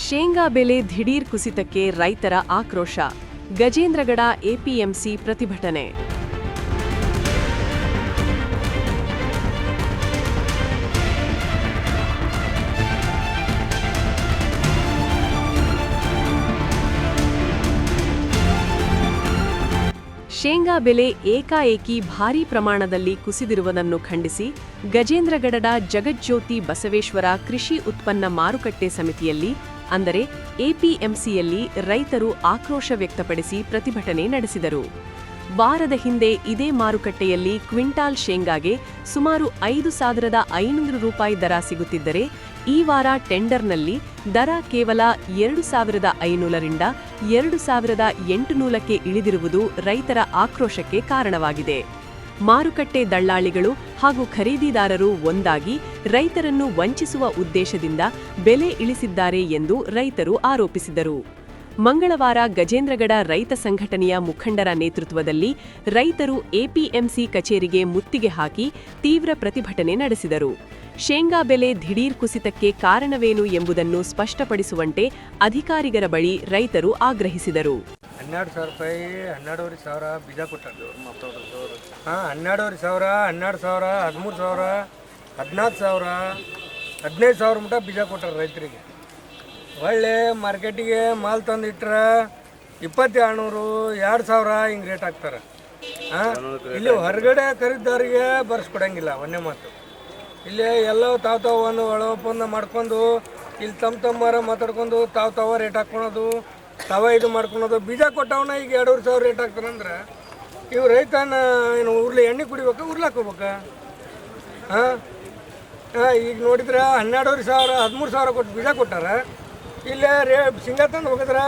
ಶೇಂಗಾ ಬೆಲೆ ದಿಢೀರ್ ಕುಸಿತಕ್ಕೆ ರೈತರ ಆಕ್ರೋಶ. ಗಜೇಂದ್ರಗಡ ಎಪಿಎಂಸಿ ಪ್ರತಿಭಟನೆ. ಶೇಂಗಾ ಬೆಲೆ ಏಕಾಏಕಿ ಭಾರೀ ಪ್ರಮಾಣದಲ್ಲಿ ಕುಸಿದಿರುವುದನ್ನು ಖಂಡಿಸಿ ಗಜೇಂದ್ರಗಡದ ಜಗಜ್ಯೋತಿ ಬಸವೇಶ್ವರ ಕೃಷಿ ಉತ್ಪನ್ನ ಮಾರುಕಟ್ಟೆ ಸಮಿತಿಯಲ್ಲಿ ಅಂದರೆ ಎಪಿಎಂಸಿಯಲ್ಲಿ ರೈತರು ಆಕ್ರೋಶ ವ್ಯಕ್ತಪಡಿಸಿ ಪ್ರತಿಭಟನೆ ನಡೆಸಿದರು. ವಾರದ ಹಿಂದೆ ಇದೇ ಮಾರುಕಟ್ಟೆಯಲ್ಲಿ ಕ್ವಿಂಟಾಲ್ ಶೇಂಗಾಗೆ ಸುಮಾರು 5,500 ರೂಪಾಯಿ ದರ ಸಿಗುತ್ತಿದ್ದರೆ ಈ ವಾರ ಟೆಂಡರ್ನಲ್ಲಿ ದರ ಕೇವಲ 2,500 ರಿಂದ 2,800ಕ್ಕೆ ಇಳಿದಿರುವುದು ರೈತರ ಆಕ್ರೋಶಕ್ಕೆ ಕಾರಣವಾಗಿದೆ. ಮಾರುಕಟ್ಟೆ ದಳ್ಳಾಳಿಗಳು ಹಾಗೂ ಖರೀದಿದಾರರು ಒಂದಾಗಿ ರೈತರನ್ನು ವಂಚಿಸುವ ಉದ್ದೇಶದಿಂದ ಬೆಲೆ ಇಳಿಸಿದ್ದಾರೆ ಎಂದು ರೈತರು ಆರೋಪಿಸಿದರು. ಮಂಗಳವಾರ ಗಜೇಂದ್ರಗಡ ರೈತ ಸಂಘಟನೆಯ ಮುಖಂಡರ ನೇತೃತ್ವದಲ್ಲಿ ರೈತರು ಎಪಿಎಂಸಿ ಕಚೇರಿಗೆ ಮುತ್ತಿಗೆ ಹಾಕಿ ತೀವ್ರ ಪ್ರತಿಭಟನೆ ನಡೆಸಿದರು. ಶೇಂಗಾ ಬೆಲೆ ದಿಢೀರ್ ಕುಸಿತಕ್ಕೆ ಕಾರಣವೇನು ಎಂಬುದನ್ನು ಸ್ಪಷ್ಟಪಡಿಸುವಂತೆ ಅಧಿಕಾರಿಗಳ ಬಳಿ ರೈತರು ಆಗ್ರಹಿಸಿದರು. 12,000 ರೂಪಾಯಿ 12,500 ಬೀಜ ಕೊಟ್ಟರು. 12,500 12,000 13,000 14,000 15,000 ಮಟ್ಟ ಬೀಜ ಕೊಟ್ಟರು ರೈತರಿಗೆ. ಒಳ್ಳೆ ಮಾರ್ಕೆಟಿಗೆ ಮಾಲ್ ತಂದಿಟ್ರೆ 2,700 2,000 ಹಿಂಗೆ ರೇಟ್ ಹಾಕ್ತಾರೆ. ಇಲ್ಲಿ ಹೊರಗಡೆ ಖರೀದಾರಿಗೆ ಬರ್ಸ್ಕೊಡಂಗಿಲ್ಲ. ಒಂದೇ ಮಾತು, ಇಲ್ಲಿ ಎಲ್ಲ ತಾವು ಒಂದು ಒಳ ಒಪ್ಪಂದ ಮಾಡ್ಕೊಂಡು ಇಲ್ಲಿ ತಮ್ಮರ ಮಾತಾಡ್ಕೊಂಡು ತಾವು ರೇಟ್ ಹಾಕ್ಕೊಳೋದು, ಇದು ಮಾಡ್ಕೊಳೋದು. ಬೀಜ ಕೊಟ್ಟವನ ಈಗ 2,500 ರೇಟ್ ಹಾಕ್ತಾರಂದ್ರೆ ಇವು ರೈತನ ಏನು ಉರ್ಲಿ ಎಣ್ಣೆ ಕುಡಿಬೇಕಾ ಉರ್ಲಾಕ್ ಹೋಗ್ಬೇಕಾ? ಈಗ ನೋಡಿದ್ರೆ 12,000 13,000 ಕೊಟ್ಟು ಬೀಜ ಕೊಟ್ಟಾರ. ಇಲ್ಲೇ ಶೇಂಗಾ ತಂದು ಹೋಗಿದ್ರೆ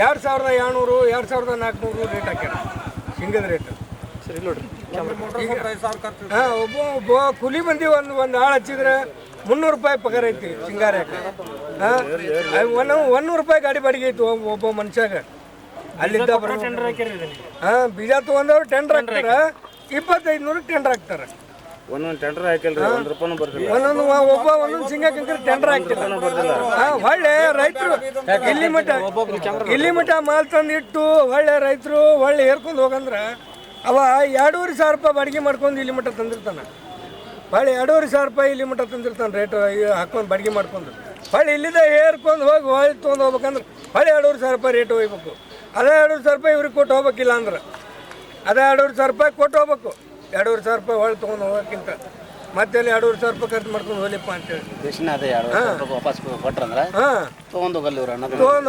2,700 2,400 ರೇಟ್ ಹಾಕ್ಯಾರ ಶೇಂಗದ ರೇಟ್. ಒಬ್ಬ ಕೂಲಿ ಮಂದಿ ಒಂದು ಆಳು ಹಚ್ಚಿದ್ರೆ 300 ರೂಪಾಯಿ ಪಗಾರ ಐತಿ ಶೇಂಗಾರ. 100 ರೂಪಾಯಿ ಗಾಡಿ ಬಾಡಿಗೆ ಐತಿ ಒಬ್ಬ ಮನುಷ್ಯಾಗ. ಅಲ್ಲಿದ್ದ ಬೀಜ ತೊಗೊಂಡವ್ರು ಟೆಂಡರ್ ಹಾಕ್ತಾರ, 2,500 ಟೆಂಡರ್ ಹಾಕ್ತಾರೆ. ಒಂದೊಂದು ಟೆಂಡರ್ ಹಾಕಿಲ್ರಿ, ₹1 ಒಂದೊಂದು ಶೇಂಗಾ ಟೆಂಡರ್ ಹಾಕ್ತಿಲ್ಲ. ಒಳ್ಳೆ ರೈತರು ಇಲ್ಲಿ ಮಠ ಮಾಲ್ ತಂದಿಟ್ಟು ಒಳ್ಳೆ ರೈತರು ಒಳ್ಳೆ ಏರ್ಕೊಂಡು ಹೋಗಂದ್ರ ಅವ 2,500 ರೂಪಾಯಿ ಬಾಡಿಗೆ ಮಾಡ್ಕೊಂಡು ಇಲ್ಲಿ ಮಟ್ಟ ತಂದಿರ್ತಾನೆ. ಹೊಳ್ಳಿ 2,500 ರೂಪಾಯಿ ಇಲ್ಲಿ ಮಟ್ಟ ತಂದಿರ್ತಾನೆ ರೇಟ್ ಹಾಕೊಂಡು ಬಾಡಿಗೆ ಮಾಡ್ಕೊಂಡು. ಹೊಳ್ಳಿ ಇಲ್ಲಿದ್ದ ಏರ್ಕೊಂಡು ಹೋಗಿ ಹೊಳ್ಳಿ ತೊಗೊಂಡು ಹೋಗ್ಬೇಕಂದ್ರೆ ಹೊಳ್ಳಿ 2,500 ರೂಪಾಯಿ ರೇಟ್ ಹೋಗ್ಬೇಕು. ಅದೇ 2,500 ರೂಪಾಯಿ ಇವ್ರಿಗೆ ಕೊಟ್ಟು ಹೋಗ್ಬೇಕಿಲ್ಲ ಅಂದ್ರೆ ಅದೇ 2,500 ರೂಪಾಯಿ ಕೊಟ್ಟು ಹೋಗ್ಬೇಕು. 2,500 ರೂಪಾಯಿ ಹೊಳ್ಳಿ ತೊಗೊಂಡು ಹೋಗೋಕ್ಕಿಂತ ಮತ್ತೆ ಅಲ್ಲಿ 2,500 ರೂಪಾಯಿ ಖರ್ಚು ಮಾಡ್ಕೊಂಡು ಹೋಗ್ಲಿಪ್ಪ ಅಂತೇಳಿ ತೊಗೊಂಡು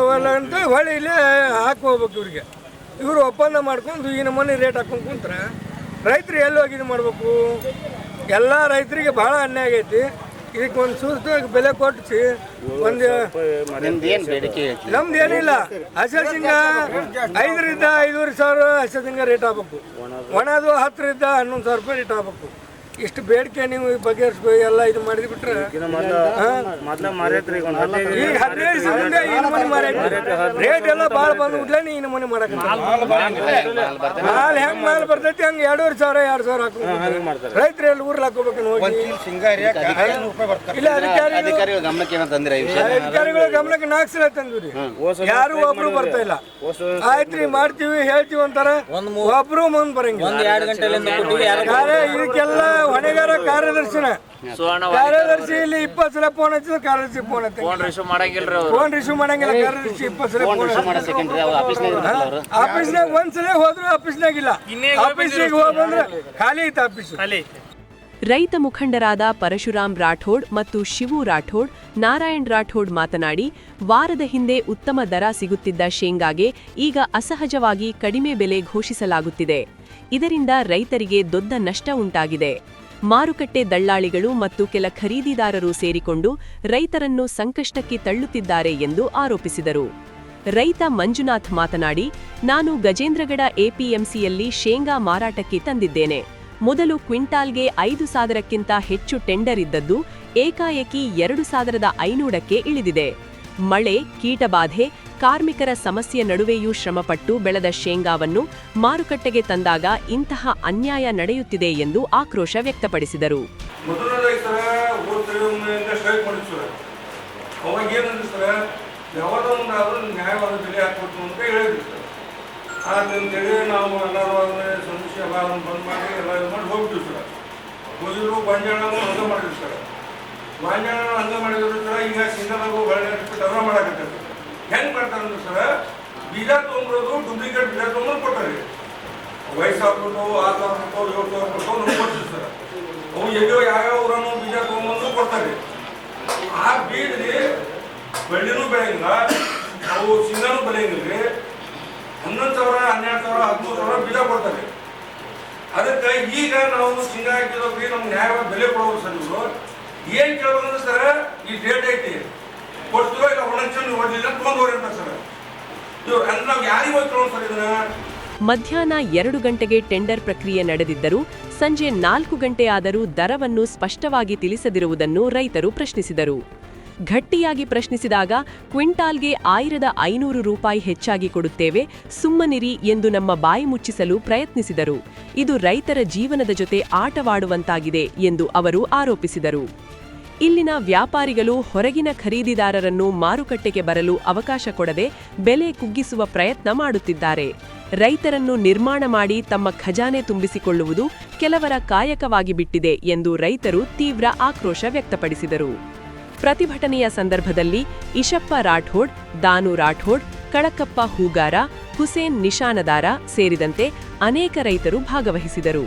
ಹೋಗಲ್ಲ ಅಂತ ಹೊಳ್ಳಿ ಇಲ್ಲೇ ಹಾಕಿ ಹೋಗ್ಬೇಕು ಇವ್ರಿಗೆ. ಇವರು ಒಪ್ಪಂದ ಮಾಡ್ಕೊಂಡು ಈ ನಮೂನಿ ರೇಟ್ ಹಾಕೊಂಡು ಕುಂತ್ರೆ ರೈತರು ಎಲ್ಲಿ ಹೋಗಿ ಇದು ಮಾಡಬೇಕು? ಎಲ್ಲ ರೈತರಿಗೆ ಭಾಳ ಅನ್ಯಾಯ ಆಗೈತಿ. ಇದಕ್ಕೆ ಒಂದು ಸೂಕ್ತ ಬೆಲೆ ಕೊಟ್ಟಿಸಿ ಒಂದು ನಮ್ದು ಏನಿಲ್ಲ. ಹಸಿ ಶೇಂಗಾ 5 ರಿಂದ 5,500 ಹಸಿ ಶೇಂಗಾ ರೇಟ್ ಆಗ್ಬೇಕು. ಒಣದು 10 ರಿಂದ 11,000 ರೂಪಾಯಿ ರೇಟ್ ಆಗ್ಬೇಕು. ಇಷ್ಟು ಬೇಡಿಕೆ ನೀವು ಬಗೆಹರಿಸ್ಕೊ ಎಲ್ಲ ಇದು ಮಾಡಿದ್ ಬಿಟ್ರೆ ಈಗ 15 ದಿವಸದಿಂದ ಈ ನಮೂನಿ ಮಾರೈತಿ. ರೇಟ್ ಎಲ್ಲ ಭಾಳ ಬಂದು ಬಿಡ್ಲೇನೆ ಈ ನಮೂನಿ ಮಾಡಕ್ಕೆ ಮಾಲ್ ಹೆಂಗ್ ಮಾಲ್ ಬರ್ತೈತಿ ಹಂಗೆ 2,500 ಹಾಕೊಂಡು ರೈತರು ಎಲ್ಲಿ ಊರ್ಲಿ ಹಾಕೋಬೇಕನ್ನು ಹೋಗಿ ಇಲ್ಲ. ಅಧಿಕಾರಿಗಳ ಗಮನಕ್ಕೆ 4 ಸಲ ತಂದ್ರಿ, ಯಾರು ಒಬ್ರು ಬರ್ತಾ ಇಲ್ಲ. ಆಯ್ತ್ರಿ ಮಾಡ್ತೀವಿ ಹೇಳ್ತೀವಿ ಅಂತಾರ, ಒಬ್ರು ಮುಂದ್ ಬರಂಗಿಲ್ಲ. ಇದಕ್ಕೆಲ್ಲ ಹೊಣೆಗಾರ ಕಾರ್ಯದರ್ಶಿನ. ಕಾರ್ಯದರ್ಶಿ ಇಲ್ಲಿ 20 ಸಲ ಫೋನ್ ಹಚ್ಚಿದ್ರೆ ಕಾರ್ಯದರ್ಶಿ ಫೋನ್ ರಿಸೀವ್ ಮಾಡಂಗಿಲ್ಲ. ಕಾರ್ಯದರ್ಶಿ 20 ಸಲ ಆಫೀಸ್ನಾಗ ಒಂದ್ಸಲ ಹೋದ್ರು ಆಫೀಸ್ನಾಗಿಲ್ಲ. ಆಫೀಸ್ನಾಗ ಹೋಗಿ ಬಂದ್ರೆ ಖಾಲಿ ಐತೆ ಆಫೀಸ್. ರೈತ ಮುಖಂಡರಾದ ಪರಶುರಾಮ್ ರಾಠೋಡ್ ಮತ್ತು ಶಿವು ರಾಠೋಡ್, ನಾರಾಯಣ್ ರಾಠೋಡ್ ಮಾತನಾಡಿ, ವಾರದ ಹಿಂದೆ ಉತ್ತಮ ದರ ಸಿಗುತ್ತಿದ್ದ ಶೇಂಗಾಗೆ ಈಗ ಅಸಹಜವಾಗಿ ಕಡಿಮೆ ಬೆಲೆ ಘೋಷಿಸಲಾಗುತ್ತಿದೆ. ಇದರಿಂದ ರೈತರಿಗೆ ದೊಡ್ಡ ನಷ್ಟ ಉಂಟಾಗಿದೆ. ಮಾರುಕಟ್ಟೆ ದಳ್ಳಾಳಿಗಳು ಮತ್ತು ಕೆಲ ಖರೀದಿದಾರರು ಸೇರಿಕೊಂಡು ರೈತರನ್ನು ಸಂಕಷ್ಟಕ್ಕೆ ತಳ್ಳುತ್ತಿದ್ದಾರೆ ಎಂದು ಆರೋಪಿಸಿದರು. ರೈತ ಮಂಜುನಾಥ್ ಮಾತನಾಡಿ, ನಾನು ಗಜೇಂದ್ರಗಡ ಎಪಿಎಂಸಿಯಲ್ಲಿ ಶೇಂಗಾ ಮಾರಾಟಕ್ಕೆ ತಂದಿದ್ದೇನೆ. ಮೊದಲು ಕ್ವಿಂಟಾಲ್ಗೆ 5,000ಕ್ಕಿಂತ ಹೆಚ್ಚು ಟೆಂಡರ್ ಇದ್ದದ್ದು ಏಕಾಏಕಿ 2,500ಕ್ಕೆ ಇಳಿದಿದೆ. ಮಳೆ, ಕೀಟಬಾಧೆ, ಕಾರ್ಮಿಕರ ಸಮಸ್ಯೆ ನಡುವೆಯೂ ಶ್ರಮಪಟ್ಟು ಬೆಳೆದ ಶೇಂಗಾವನ್ನು ಮಾರುಕಟ್ಟೆಗೆ ತಂದಾಗ ಇಂತಹ ಅನ್ಯಾಯ ನಡೆಯುತ್ತಿದೆ ಎಂದು ಆಕ್ರೋಶ ವ್ಯಕ್ತಪಡಿಸಿದರು. ಯಾವಾಗ ಒಂದಾದ್ರೂ ನ್ಯಾಯವಾದ ಬೆಲೆ ಹಾಕ್ಬೇಕು ಅಂತ ಹೇಳಿದ್ವಿ ಸರ್. ಅಂತೇಳಿ ನಾವು ಎಲ್ಲರೂ ಅಂದರೆ ಸಮಸ್ಯೆ ಎಲ್ಲ ಬಂದ್ ಮಾಡಿ ಎಲ್ಲ ಇದು ಮಾಡಿ ಹೋಗ್ತೀವಿ ಸರ್. ಹೋಗಿದ್ರು ಗೊಂಜಾಳನೂ ಹಂಗೆ ಮಾಡಿದ್ವಿ ಸರ್. ಗೊಂಜಾಳನೂ ಹಂಗೆ ಮಾಡಿದ್ರು ಸರ್. ಈಗ ಸಿಂಗಲಾಗು ಒಳ್ಳೆ ಡಬ್ರ ಮಾಡಾಕತ್ತೈತೆ. ಹೆಂಗೆ ಮಾಡ್ತಾರಂದ್ರೆ ಸರ್, ಬೀಜ ತೊಗೊಂಬರೋದು ಡೂಪ್ಲಿಕೇಟ್ ಬೀಜ ತೊಗೊಂಡು ಕೊಡ್ತಾರೆ. 5,000 ರೂಪಾಯಿ 6,000 ರೂಪಾಯಿ 7,000 ರೂಪಾಯಿ ನಮ್ಗೆ ಕೊಡ್ತೀವಿ ಸರ್. ಅವು ಎಲ್ಲೋ ಯಾವ್ಯಾವ ಊರನ್ನು ಬೀಜ ತೊಗೊಂಬಂದು ಕೊಡ್ತಾರೆ. ಆ ಬೀಜರಿ ಬೆಳ್ಳಿನೂ ಬೆಳೆಯಂಗಿಲ್ಲ, ಅವು ಸಿಂಗನೂ ಬೆಳೆಯಂಗಿಲ್ಲ ರೀ. 11,000 12,000 13,000 ಬೀಜ ಕೊಡ್ತಾರೆ. ಅದಕ್ಕೆ ಈಗ ನಾವು ಶೇಂಗಾ ಹಾಕಿದೋಗ್ರಿ ನಮ್ಗೆ ನ್ಯಾಯವಾಗಿ ಬೆಲೆ ಕೊಡೋರು ಸರ್. ಇವರು ಏನು ಕೇಳ್ಬೇಕಂದ್ರೆ ಸರ್, ಈ ಡೇಟ್ ಐತಿ ಕೊಡ್ತೀರೋ ಇಲ್ಲ ಒಣಚಂಡು ಹೊಡ್ಲಿಲ್ಲ ತೊಗೊಂಡವ್ರಿ ಅಂತ ಸರ್. ಇವ್ರು ಅಂದ್ರೆ ನಾವು ಯಾರಿಗೆ ಹೋಗಿ ತೊಗೊಂಡು ಸರ್ ಇದನ್ನ? ಮಧ್ಯಾಹ್ನ 2 ಗಂಟೆಗೆ ಟೆಂಡರ್ ಪ್ರಕ್ರಿಯೆ ನಡೆದಿದ್ದರೂ ಸಂಜೆ 4 ಗಂಟೆ ಆದರೂ ದರವನ್ನು ಸ್ಪಷ್ಟವಾಗಿ ತಿಳಿಸದಿರುವುದನ್ನು ರೈತರು ಪ್ರಶ್ನಿಸಿದರು. ಗಟ್ಟಿಯಾಗಿ ಪ್ರಶ್ನಿಸಿದಾಗ ಕ್ವಿಂಟಾಲ್ಗೆ 1,500 ರೂಪಾಯಿ ಹೆಚ್ಚಾಗಿ ಕೊಡುತ್ತೇವೆ, ಸುಮ್ಮನಿರಿ ಎಂದು ನಮ್ಮ ಬಾಯಿ ಮುಚ್ಚಿಸಲು ಪ್ರಯತ್ನಿಸಿದರು. ಇದು ರೈತರ ಜೀವನದ ಜೊತೆ ಆಟವಾಡುವಂತಾಗಿದೆ ಎಂದು ಅವರು ಆರೋಪಿಸಿದರು. ಇಲ್ಲಿನ ವ್ಯಾಪಾರಿಗಳು ಹೊರಗಿನ ಖರೀದಿದಾರರನ್ನು ಮಾರುಕಟ್ಟೆಗೆ ಬರಲು ಅವಕಾಶ ಕೊಡದೆ ಬೆಲೆ ಕುಗ್ಗಿಸುವ ಪ್ರಯತ್ನ ಮಾಡುತ್ತಿದ್ದಾರೆ. ರೈತರನ್ನು ನಿರ್ಮಾಣ ಮಾಡಿ ತಮ್ಮ ಖಜಾನೆ ತುಂಬಿಸಿಕೊಳ್ಳುವುದು ಕೆಲವರ ಕಾಯಕವಾಗಿ ಬಿಟ್ಟಿದೆ ಎಂದು ರೈತರು ತೀವ್ರ ಆಕ್ರೋಶ ವ್ಯಕ್ತಪಡಿಸಿದರು. ಪ್ರತಿಭಟನೆಯ ಸಂದರ್ಭದಲ್ಲಿ ಇಶಪ್ಪ ರಾಠೋಡ್, ದಾನು ರಾಠೋಡ್, ಕಳಕಪ್ಪ ಹೂಗಾರ, ಹುಸೇನ್ ನಿಶಾನದಾರ ಸೇರಿದಂತೆ ಅನೇಕ ರೈತರು ಭಾಗವಹಿಸಿದರು.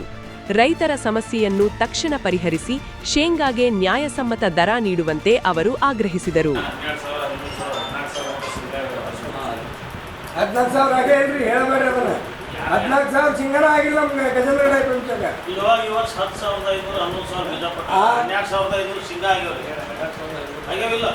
ರೈತರ ಸಮಸ್ಯೆಯನ್ನು ತಕ್ಷಣ ಪರಿಹರಿಸಿ ಶೇಂಗಾಗೆ ನ್ಯಾಯಸಮ್ಮತ ದರ ನೀಡುವಂತೆ ಅವರು ಆಗ್ರಹಿಸಿದರು. 14,000 ಆಗೇ ಇಲ್ರಿ, ಹೇಳಬೇಡ್ರಿ ಅದನ್ನ. 14,000 ಸಿಂಗನ ಆಗಿಲ್ಲ ನಮ್ಗೆ ಗಜೇಂದ್ರ ಟೈಪ್ ಅಂತಾಗ. ಇವಾಗ 10,500 11,000 ಬೀಜ ಪಟ್ಟ 12,500 ಶೇಂಗಾ ಆಗ್ಯಾವ್ರಿ. ಆಗ್ಯಾವಿಲ್ಲ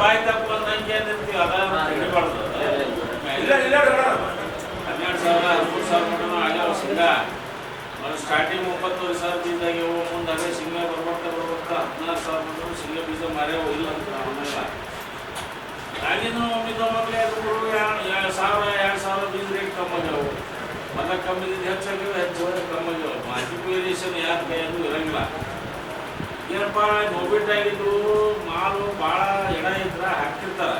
ಬಾಯಿ ತಪ್ಪು ಅಂದಂಗೆ ಏನಿರ್ತೀವಿ ಅದ ಹಿಡಿಬಾರ್ದು. 12,000 13,000 ಆಗ್ಯಾವ ಶೇಂಗಾ. ಸ್ಟಾರ್ಟಿಂಗ್ 9,000 ಬೀಜ ಆಗ್ಯಾವು. ಮುಂದೆ ಅದೇ ಶೇಂಗಾ ಬರ್ತಾ 14,000 ಶೇಂಗಾ ಬೀಜ ಮಾರ್ಯಾವು ಇಲ್ಲ ಅಂತ ಆಮೇಲೆ ಆಗಿನ ಒಮ್ಮಿದ್ದೊಮ್ಮೆ ಅದು 1,000 ಬೀಜ ರೇಟ್ ಕಮ್ಮಿ ಆಗ್ಯಾವು. ಮೊದಲ ಕಮ್ಮಿ ಹೆಚ್ಚಾಗ್ಯಾವ, ಹೆಚ್ಚು ಕಮ್ಮಿ ಆಗ್ಯಾವ. ಮಲ್ಟಿಪ್ಲಿಕೇಶನ್ ಯಾರ ಕೈಯಲ್ಲೂ ಇರಂಗಿಲ್ಲ. ಏನಪ್ಪ ನೋಬಿಟ್ ಆಗಿದ್ದು ಮಾಲು ಭಾಳ ಎಡ ಇದ್ರೆ ಹಾಕ್ತಿರ್ತಾರೆ.